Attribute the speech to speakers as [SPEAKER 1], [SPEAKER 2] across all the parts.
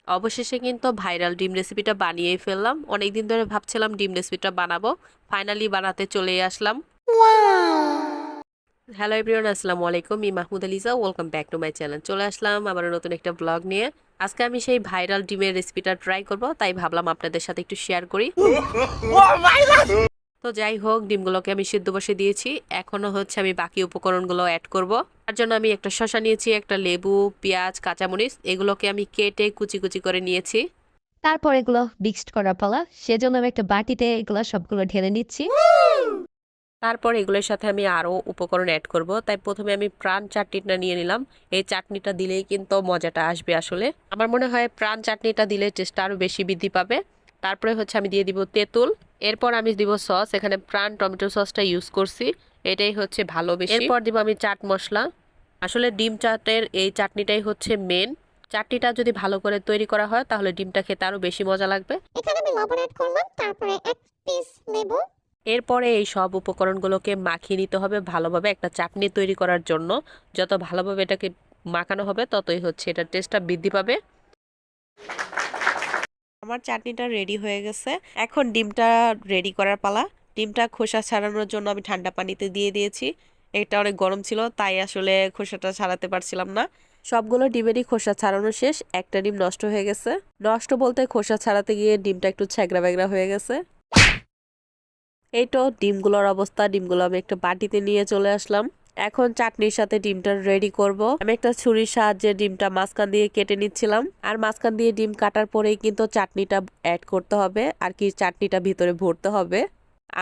[SPEAKER 1] অবশেষে কিন্তু ভাইরাল ডিম রেসিপিটা বানিয়েই ফেললাম। অনেকদিন ধরে ভাবছিলাম ডিম রেসিপিটা বানাবো, ফাইনালি বানাতে চলে আসলাম। হ্যালো এভরিওয়ান, আসসালামু আলাইকুম। আমি Mahmud Aliza, welcome back to my channel. চলে আসলাম আবার নতুন একটা ব্লগ নিয়ে। আজকে আমি সেই ভাইরাল ডিমের রেসিপিটা ট্রাই করব, তাই ভাবলাম আপনাদের সাথে একটু শেয়ার করি। তো যাই হোক, ডিমগুলোকে আমি সিদ্ধ বসে দিয়েছি। এখনো হচ্ছে আমি বাকি উপকরণগুলো অ্যাড করব। তার জন্য আমি একটা শসা নিয়েছি, একটা লেবু, পেঁয়াজ, কাঁচামরিচ, এগুলোকে আমি কেটে কুচি কুচি করে নিয়েছি।
[SPEAKER 2] তারপর এগুলো মিক্সড করার পালা। সেজন্য আমি একটা বাটিতে এগুলো সবগুলো ঢেলে নিচ্ছি।
[SPEAKER 1] তারপর এগুলোর সাথে আমি আরও উপকরণ অ্যাড করব, তাই প্রথমে আমি প্রাণ চাটনিটা নিয়ে নিলাম। এই চাটনিটা দিলেই কিন্তু মজাটা আসবে। আসলে আমার মনে হয় প্রাণ চাটনিটা দিলে টেস্টটা আরও বেশি বৃদ্ধি পাবে। তারপরে হচ্ছে আমি দিয়ে দিব তেঁতুল। এরপর আমি দিব সস, এখানে প্রাণ টমেটো সসটা ইউজ করছি, এটাই হচ্ছে ভালো বেশি। এরপর দিব আমি চাট মশলা। আসলে ডিম চাটের এই চাটনিটাই হচ্ছে মেন। চাটনিটা যদি ভালো করে তৈরি করা হয় তাহলে ডিমটা খেতে আরও বেশি মজা লাগবে।
[SPEAKER 3] এখানে আমি লবণ অ্যাড করলাম, তারপরে এক পিস লেবু।
[SPEAKER 1] এরপরে এই সব উপকরণগুলোকে মাখিয়ে নিতে হবে ভালোভাবে একটা চাটনি তৈরি করার জন্য। যত ভালোভাবে এটাকে মাখানো হবে ততই হচ্ছে এটার টেস্টটা বৃদ্ধি পাবে। আমার চাটনিটা রেডি হয়ে গেছে। এখন ডিমটা রেডি করার পালা। ডিমটা খোসা ছাড়ানোর জন্য আমি ঠান্ডা পানিতে দিয়ে দিয়েছি। এটা অনেক গরম ছিল, তাই আসলে খোসাটা ছাড়াতে পারছিলাম না। সবগুলো ডিমেরই খোসা ছাড়ানো শেষ। একটা ডিম নষ্ট হয়ে গেছে। নষ্ট বলতে খোসা ছাড়াতে গিয়ে ডিমটা একটু ছ্যাগড়া ব্যাগড়া হয়ে গেছে। এই তো ডিমগুলোর অবস্থা। ডিমগুলো আমি একটা বাটিতে নিয়ে চলে আসলাম। এখন চাটনির সাথে ডিমটা রেডি করব। আমি একটা ছুরির সাহায্যে ডিমটা মাঝখান দিয়ে কেটে নিচ্ছিলাম। আর মাঝখান দিয়ে ডিম কাটার পরেই কিন্তু চাটনিটা অ্যাড করতে হবে, আর কি চাটনিটা ভিতরে ভরতে হবে।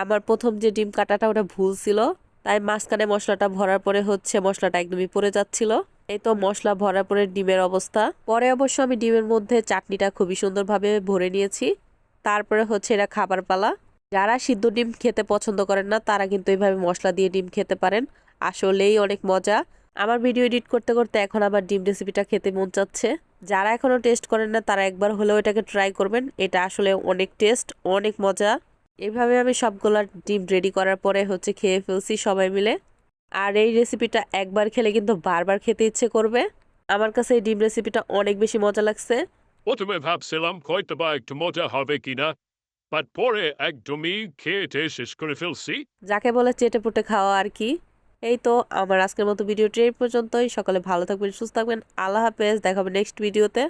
[SPEAKER 1] আমার প্রথম যে ডিম কাটাটা ওটা ভুল ছিল, তাই মাঝখানে মশলাটা ভরার পরে হচ্ছে মশলাটা একদমই পড়ে যাচ্ছিল। এই তো মশলা ভরার পরে ডিমের অবস্থা। পরে অবশ্য আমি ডিমের মধ্যে চাটনিটা খুবই সুন্দরভাবে ভরে নিয়েছি। তারপরে হচ্ছে এটা খাবার পালা। যারা সিদ্ধ ডিম খেতে পছন্দ করেন না তারা কিন্তু এইভাবে মশলা দিয়ে ডিম খেতে পারেন। আসলেই অনেক মজা। আমার ভিডিও এডিট করতে করতে এখন আবার ডিম রেসিপিটা খেতে মন চাচ্ছে। যারা এখনো টেস্ট করেন না তারা একবার হলেও এটাকে ট্রাই করবেন। এটা আসলে অনেক টেস্ট, অনেক মজা। এভাবে আমি সবগুলা ডিম রেডি করার পরে হচ্ছে খেয়ে ফেলছি সবাই মিলে। আর এই রেসিপিটা একবার খেলে কিন্তু বারবার খেতে ইচ্ছে করবে। আমার কাছে এই ডিম রেসিপিটা অনেক বেশি মজা লাগছে।
[SPEAKER 4] প্রথমে ভাবছিলাম হয়তোবা একটু মজা হবে কিনা, বাট পরে একদমই খেয়ে শেষ করে ফেলছি।
[SPEAKER 1] যাকে বলে চেটে পুটে খাওয়া আর কি। এই তো আমার আজকের মতো ভিডিওটি এই পর্যন্তই। সকালে ভালো থাকবেন, সুস্থ থাকবেন। আল্লাহ হাফেজ, দেখা হবে নেক্সট ভিডিওতে।